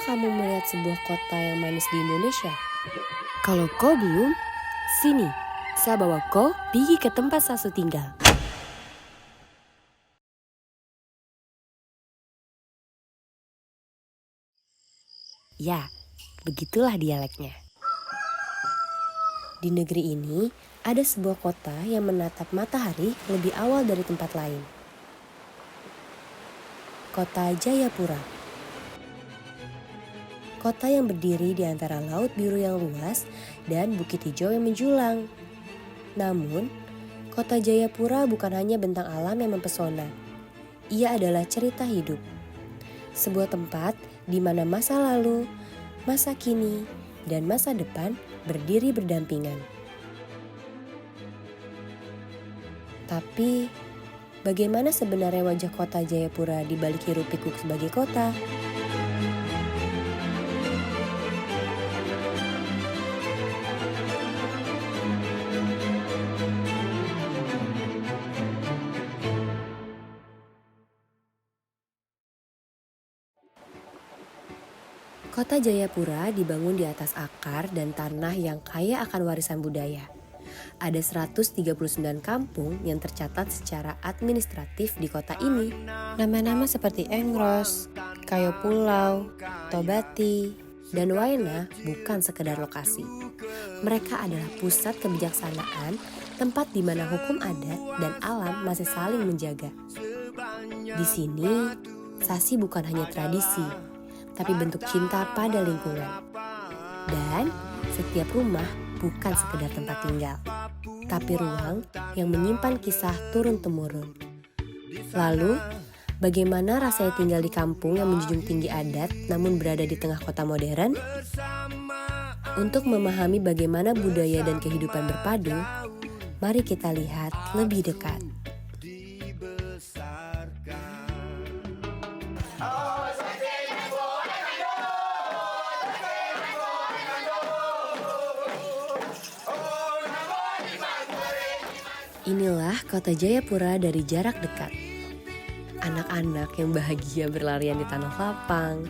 kamu melihat sebuah kota yang manis di Indonesia? Kalau kau belum, sini, saya bawa kau pergi ke tempat Sasu tinggal. Ya, begitulah dialeknya. Di negeri ini, ada sebuah kota yang menatap matahari lebih awal dari tempat lain. Kota Jayapura. Kota yang berdiri di antara laut biru yang luas dan bukit hijau yang menjulang. Namun, kota Jayapura bukan hanya bentang alam yang mempesona. Ia adalah cerita hidup. Sebuah tempat di mana masa lalu, masa kini, dan masa depan berdiri berdampingan. Tapi, bagaimana sebenarnya wajah kota Jayapura di balik hiruk-pikuk sebagai kota? Kota Jayapura dibangun di atas akar dan tanah yang kaya akan warisan budaya. Ada 139 kampung yang tercatat secara administratif di kota ini. Nama-nama seperti Engros, Kayo Pulau, Tobati, dan Waena bukan sekedar lokasi. Mereka adalah pusat kebijaksanaan, tempat di mana hukum adat dan alam masih saling menjaga. Di sini, Sasi bukan hanya tradisi, tapi bentuk cinta pada lingkungan. Dan setiap rumah bukan sekedar tempat tinggal, tapi ruang yang menyimpan kisah turun-temurun. Lalu, bagaimana rasanya tinggal di kampung yang menjunjung tinggi adat namun berada di tengah kota modern? Untuk memahami bagaimana budaya dan kehidupan berpadu, mari kita lihat lebih dekat. Inilah kota Jayapura dari jarak dekat. Anak-anak yang bahagia berlarian di tanah lapang.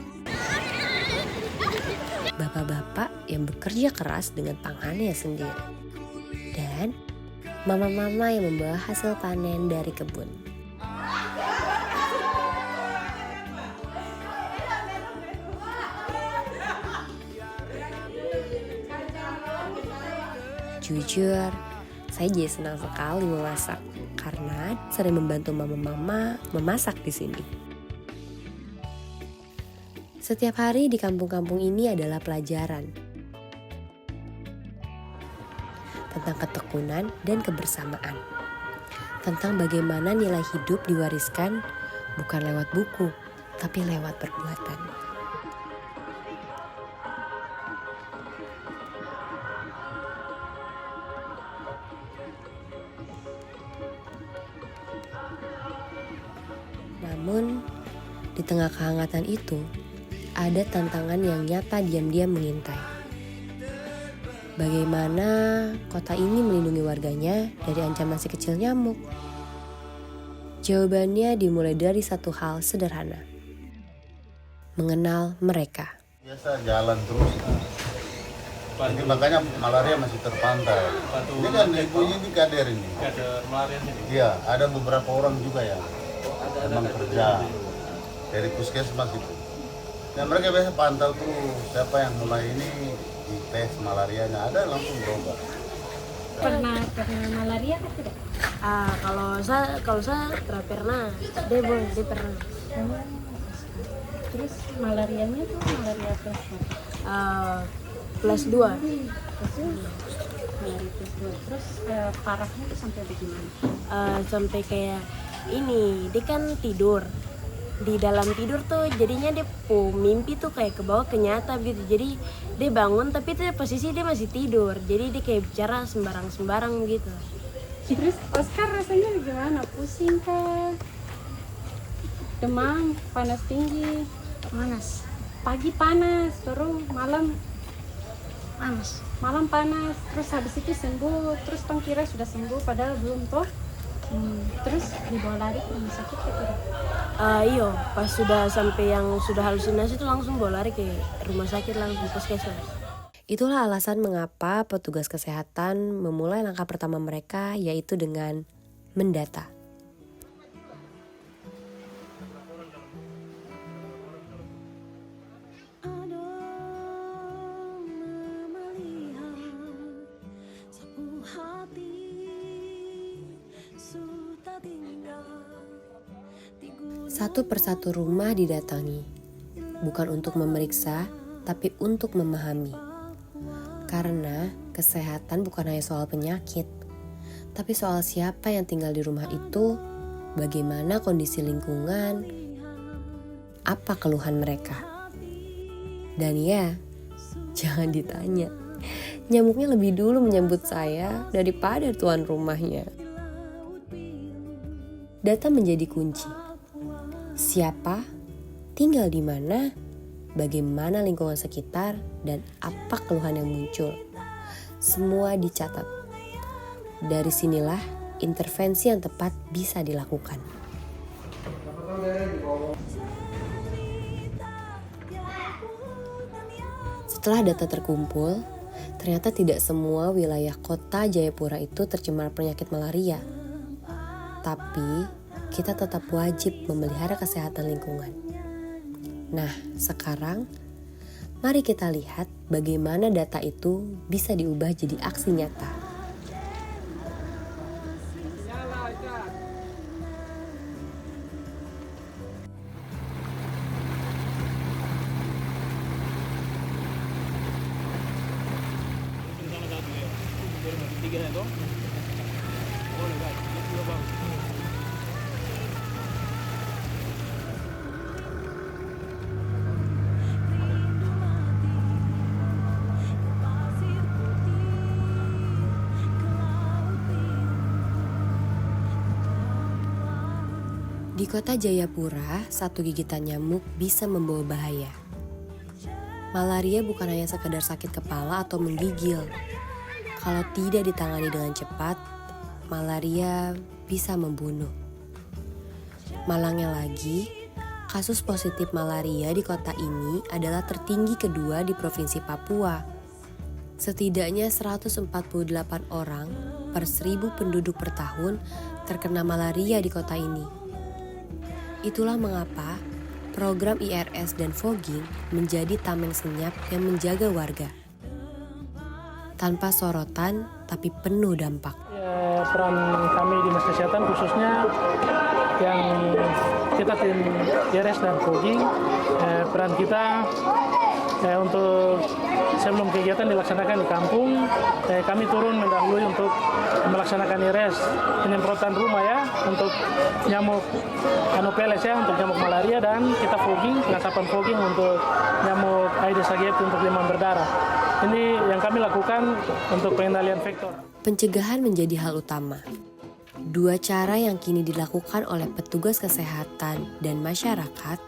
Bapak-bapak yang bekerja keras dengan tangannya sendiri. Dan mama-mama yang membawa hasil panen dari kebun. Jujur, saya jadi senang sekali memasak karena sering membantu mama-mama memasak di sini. Setiap hari di kampung-kampung ini adalah pelajaran tentang ketekunan dan kebersamaan. Tentang bagaimana nilai hidup diwariskan bukan lewat buku, tapi lewat perbuatan. Namun, di tengah kehangatan itu, ada tantangan yang nyata diam-diam mengintai. Bagaimana kota ini melindungi warganya dari ancaman si kecil nyamuk? Jawabannya dimulai dari satu hal sederhana. Mengenal mereka. Biasa jalan terus. Jadi makanya malaria masih terpantau. Ini kan ibunya ini kader ini. Kader malaria ini. Iya, ada beberapa orang juga ya. Memang kerja dari puskesmas itu. Dan mereka biasa pantau tuh siapa yang mulai ini dites malarianya, ada langsung berobat. Pernah malaria kan tidak? Kalau saya pernah, dia pernah. Terus malarianya tuh malaria kelas kelas 2. Malaria kelas 2. Terus parahnya tuh sampai bagaimana? Sampai kayak ini, dia kan tidur. Di dalam tidur tuh jadinya dia mimpi tuh kayak ke bawah ke nyata gitu. Jadi dia bangun tapi tuh posisi dia masih tidur. Jadi dia kayak bicara sembarang-sembarang gitu. Terus Oscar rasanya gimana? Pusing kah? Demam, panas tinggi? Panas. Pagi panas, terus malam Panas. malam panas. Terus habis itu sembuh. Terus tong kira sudah sembuh padahal belum toh. Terus dibawa lari ke rumah sakit gitu. Iyo, pas sudah sampai yang sudah halusinasi itu langsung bawa lari ke rumah sakit langsung puskesmas. Itulah alasan mengapa petugas kesehatan memulai langkah pertama mereka, yaitu dengan mendata. Satu persatu rumah didatangi, bukan untuk memeriksa, tapi untuk memahami. Karena kesehatan bukan hanya soal penyakit, tapi soal siapa yang tinggal di rumah itu, bagaimana kondisi lingkungan, apa keluhan mereka. Dan ya, jangan ditanya, nyamuknya lebih dulu menyambut saya daripada tuan rumahnya. Data menjadi kunci. Siapa, tinggal di mana, bagaimana lingkungan sekitar, dan apa keluhan yang muncul. Semua dicatat. Dari sinilah intervensi yang tepat bisa dilakukan. Setelah data terkumpul, ternyata tidak semua wilayah kota Jayapura itu tercemar penyakit malaria. Tapi kita tetap wajib memelihara kesehatan lingkungan. Nah, sekarang mari kita lihat bagaimana data itu bisa diubah jadi aksi nyata. Di kota Jayapura, satu gigitan nyamuk bisa membawa bahaya. Malaria bukan hanya sekedar sakit kepala atau menggigil. Kalau tidak ditangani dengan cepat, malaria bisa membunuh. Malangnya lagi, kasus positif malaria di kota ini adalah tertinggi kedua di Provinsi Papua. Setidaknya 148 orang per 1.000 penduduk per tahun terkena malaria di kota ini. Itulah mengapa program IRS dan fogging menjadi tameng senyap yang menjaga warga. Tanpa sorotan, tapi penuh dampak. Peran kami di Dinas Kesehatan khususnya yang kita tim IRS dan fogging, peran kita untuk sebelum kegiatan dilaksanakan di kampung, kami turun mendahului untuk melaksanakan IRS penyemprotan rumah ya untuk nyamuk Anopheles ya untuk nyamuk malaria, dan kita fogging, pengasapan fogging untuk nyamuk Aedes aegypti untuk demam berdarah. Ini yang kami lakukan untuk pengendalian vektor. Pencegahan menjadi hal utama. Dua cara yang kini dilakukan oleh petugas kesehatan dan masyarakat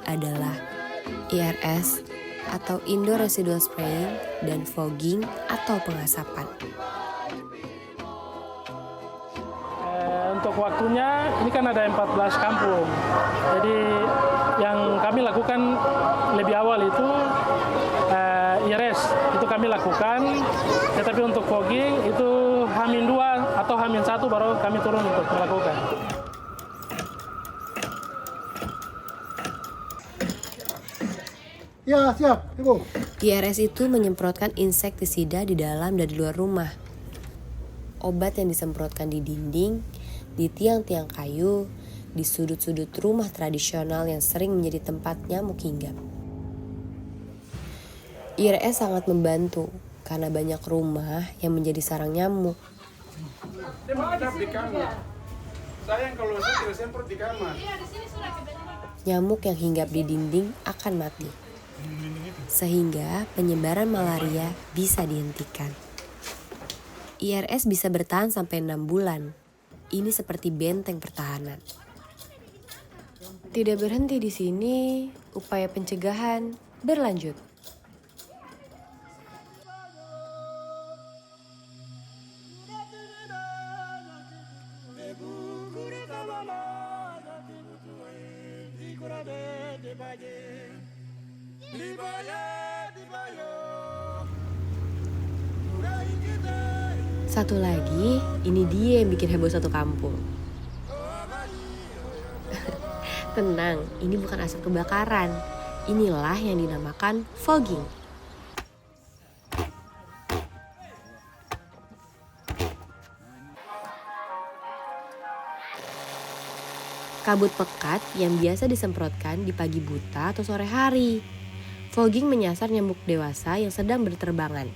adalah IRS atau Indoor Residual Spraying dan fogging atau pengasapan. Untuk waktunya ini kan ada 14 kampung. Jadi yang kami lakukan lebih awal itu IRS itu kami lakukan, tetapi untuk fogging itu H-2 atau H-1 baru kami turun untuk melakukan. Ya, siap, Ibu. IRS itu menyemprotkan insektisida di dalam dan di luar rumah. Obat yang disemprotkan di dinding, di tiang-tiang kayu, di sudut-sudut rumah tradisional yang sering menjadi tempat nyamuk hinggap. IRS sangat membantu karena banyak rumah yang menjadi sarang nyamuk. Dia menghadap di kamar. Sayang kalau saya tidak semprot di kamar. Nyamuk yang hinggap di dinding akan mati, sehingga penyebaran malaria bisa dihentikan. IRS bisa bertahan sampai 6 bulan. Ini seperti benteng pertahanan. Tidak berhenti di sini, upaya pencegahan berlanjut. Satu lagi, ini dia yang bikin heboh satu kampung. Tenang, ini bukan asap kebakaran. Inilah yang dinamakan fogging. Kabut pekat yang biasa disemprotkan di pagi buta atau sore hari. Fogging menyasar nyamuk dewasa yang sedang berterbangan.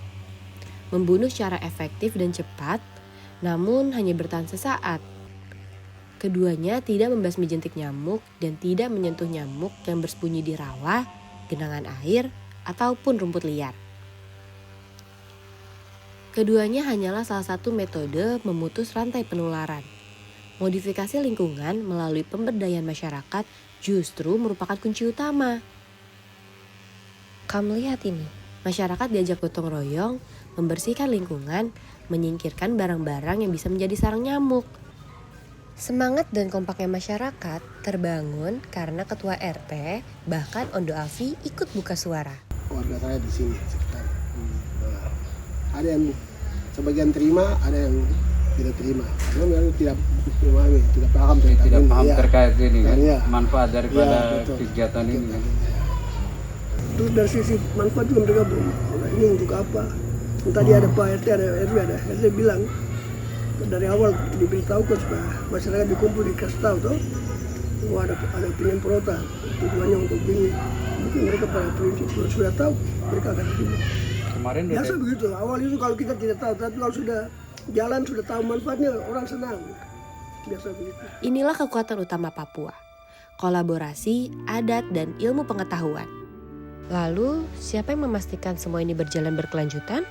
Membunuh secara efektif dan cepat, namun hanya bertahan sesaat. Keduanya tidak membasmi jentik nyamuk dan tidak menyentuh nyamuk yang bersembunyi di rawa, genangan air, ataupun rumput liar. Keduanya hanyalah salah satu metode memutus rantai penularan. Modifikasi lingkungan melalui pemberdayaan masyarakat justru merupakan kunci utama. Kamu lihat ini, masyarakat diajak gotong royong, membersihkan lingkungan, menyingkirkan barang-barang yang bisa menjadi sarang nyamuk. Semangat dan kompaknya masyarakat terbangun karena ketua RT, bahkan Ondo Afi ikut buka suara. Warga saya di sini sekitar. Nah, ada yang sebagian terima, ada yang tidak terima. Karena memang tidak memahami, tidak paham tentang tidak ini. paham terkait ini kan, Ya. manfaat daripada betul. kegiatan ini kan. Terus dari sisi manfaat juga mereka ini untuk apa? Tadi ada Pak RT, ada RW, ada RT bilang dari awal diberitahukan supaya masyarakat dikumpul dikasih tahu tuh, ada penyemprotan tujuannya untuk ini. Mungkin mereka pada prinsip sudah tahu, mereka akan terima. Kemarin Biasa begitu, awal itu kalau kita tidak tahu, tapi kalau sudah jalan, sudah tahu manfaatnya, orang senang. Biasa begitu. Inilah kekuatan utama Papua, kolaborasi, adat, dan ilmu pengetahuan. Lalu, siapa yang memastikan semua ini berjalan berkelanjutan?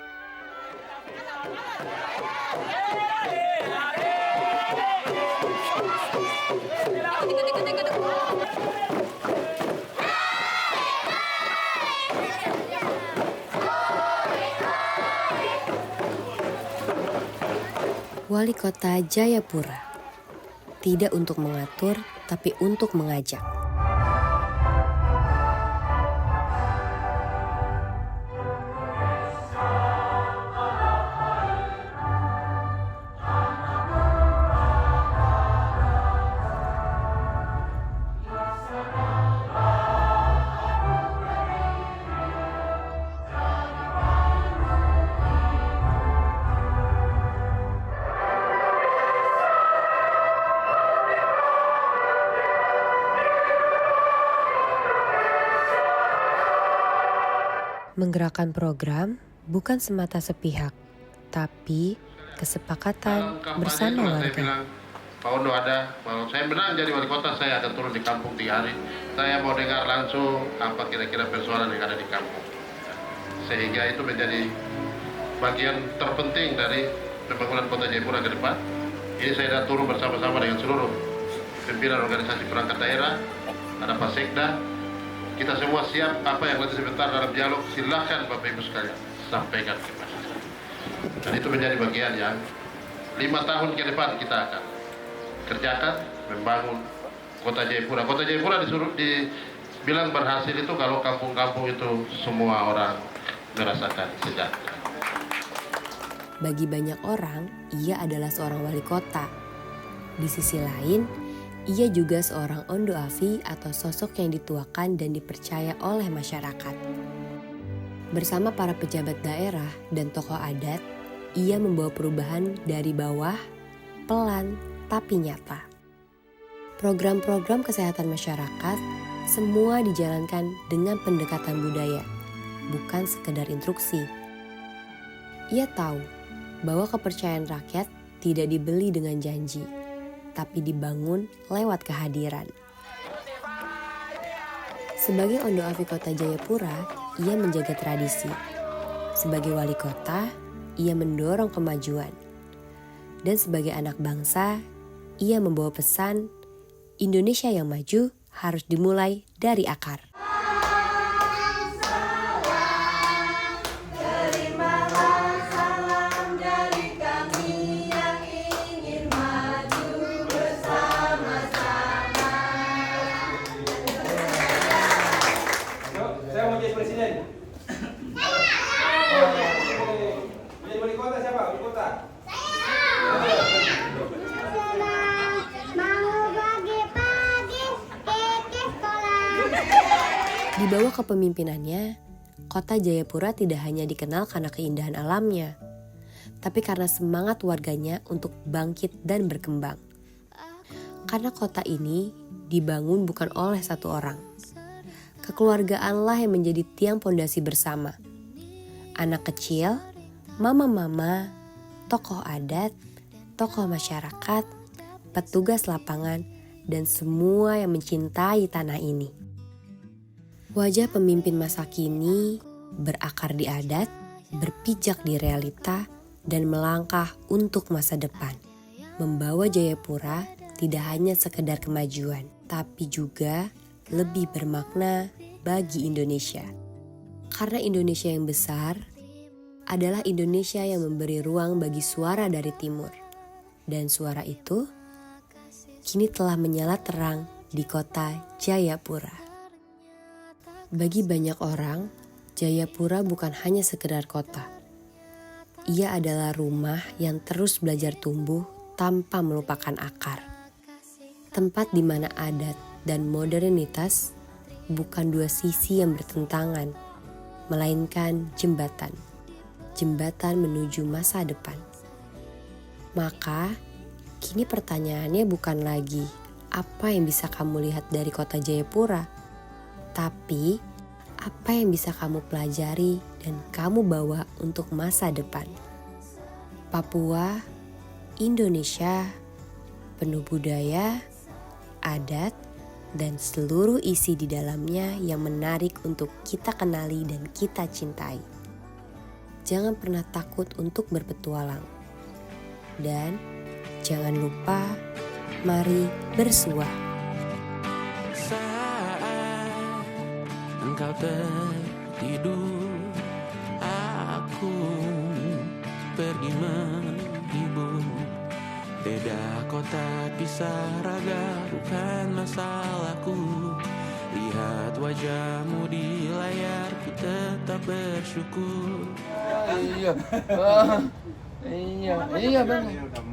Wali Kota Jayapura, tidak untuk mengatur, tapi untuk mengajak. Menggerakkan program bukan semata sepihak, tapi kesepakatan bersama Saya warga. bilang, Pak Ondo ada, kalau saya menang jadi wali kota, saya akan turun di kampung 3 hari. Saya mau dengar langsung apa kira-kira persoalan yang ada di kampung. Sehingga itu menjadi bagian terpenting dari pembangunan kota Jayapura ke depan. Ini saya akan turun bersama-sama dengan seluruh pimpinan organisasi perangkat daerah, ada Pak Sekda. Kita semua siap, apa yang nanti sebentar dalam dialog, silahkan Bapak Ibu sekalian sampaikan ke masyarakat. Dan itu menjadi bagian yang 5 tahun ke depan kita akan kerjakan, membangun kota Jayapura. Kota Jayapura dibilang berhasil itu kalau kampung-kampung itu semua orang merasakan sejahtera. Bagi banyak orang, ia adalah seorang wali kota. Di sisi lain, ia juga seorang Ondo Afi atau sosok yang dituakan dan dipercaya oleh masyarakat. Bersama para pejabat daerah dan tokoh adat, ia membawa perubahan dari bawah, pelan tapi nyata. Program-program kesehatan masyarakat semua dijalankan dengan pendekatan budaya, bukan sekedar instruksi. Ia tahu bahwa kepercayaan rakyat tidak dibeli dengan janji, tapi dibangun lewat kehadiran. Sebagai Ondo Afi Kota Jayapura, ia menjaga tradisi. Sebagai wali kota, ia mendorong kemajuan. Dan sebagai anak bangsa, ia membawa pesan Indonesia yang maju harus dimulai dari akar. Saya mau jadi bawah kepemimpinannya, kota Jayapura tidak hanya dikenal karena keindahan alamnya, tapi karena semangat warganya untuk bangkit dan berkembang. Karena kota ini dibangun bukan oleh satu orang. Kekeluargaanlah yang menjadi tiang pondasi bersama. Anak kecil, mama-mama, tokoh adat, tokoh masyarakat, petugas lapangan, dan semua yang mencintai tanah ini. Wajah pemimpin masa kini berakar di adat, berpijak di realita, dan melangkah untuk masa depan. Membawa Jayapura tidak hanya sekedar kemajuan, tapi juga lebih bermakna bagi Indonesia. Karena Indonesia yang besar adalah Indonesia yang memberi ruang bagi suara dari timur. Dan suara itu kini telah menyala terang di kota Jayapura. Bagi banyak orang, Jayapura bukan hanya sekedar kota. Ia adalah rumah yang terus belajar tumbuh tanpa melupakan akar. Tempat di mana adat dan modernitas bukan dua sisi yang bertentangan, melainkan jembatan. Jembatan menuju masa depan. Maka, kini pertanyaannya bukan lagi apa yang bisa kamu lihat dari kota Jayapura, tapi apa yang bisa kamu pelajari dan kamu bawa untuk masa depan. Papua, Indonesia, penuh budaya, adat, dan seluruh isi di dalamnya yang menarik untuk kita kenali dan kita cintai. Jangan pernah takut untuk berpetualang. Dan jangan lupa, mari bersua. Engkau tertidur, aku pergi menghibur. Beda kota pisah raga bukan masalahku. Lihat wajahmu di layar, ku tetap bersyukur. Iya bang.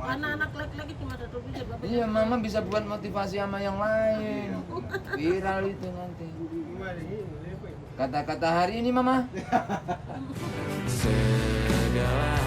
Anak-anak laki-laki cuma satu biji. Iya, mama bisa buat motivasi sama yang lain. Viral itu nanti. Kata-kata hari ini mama. Segala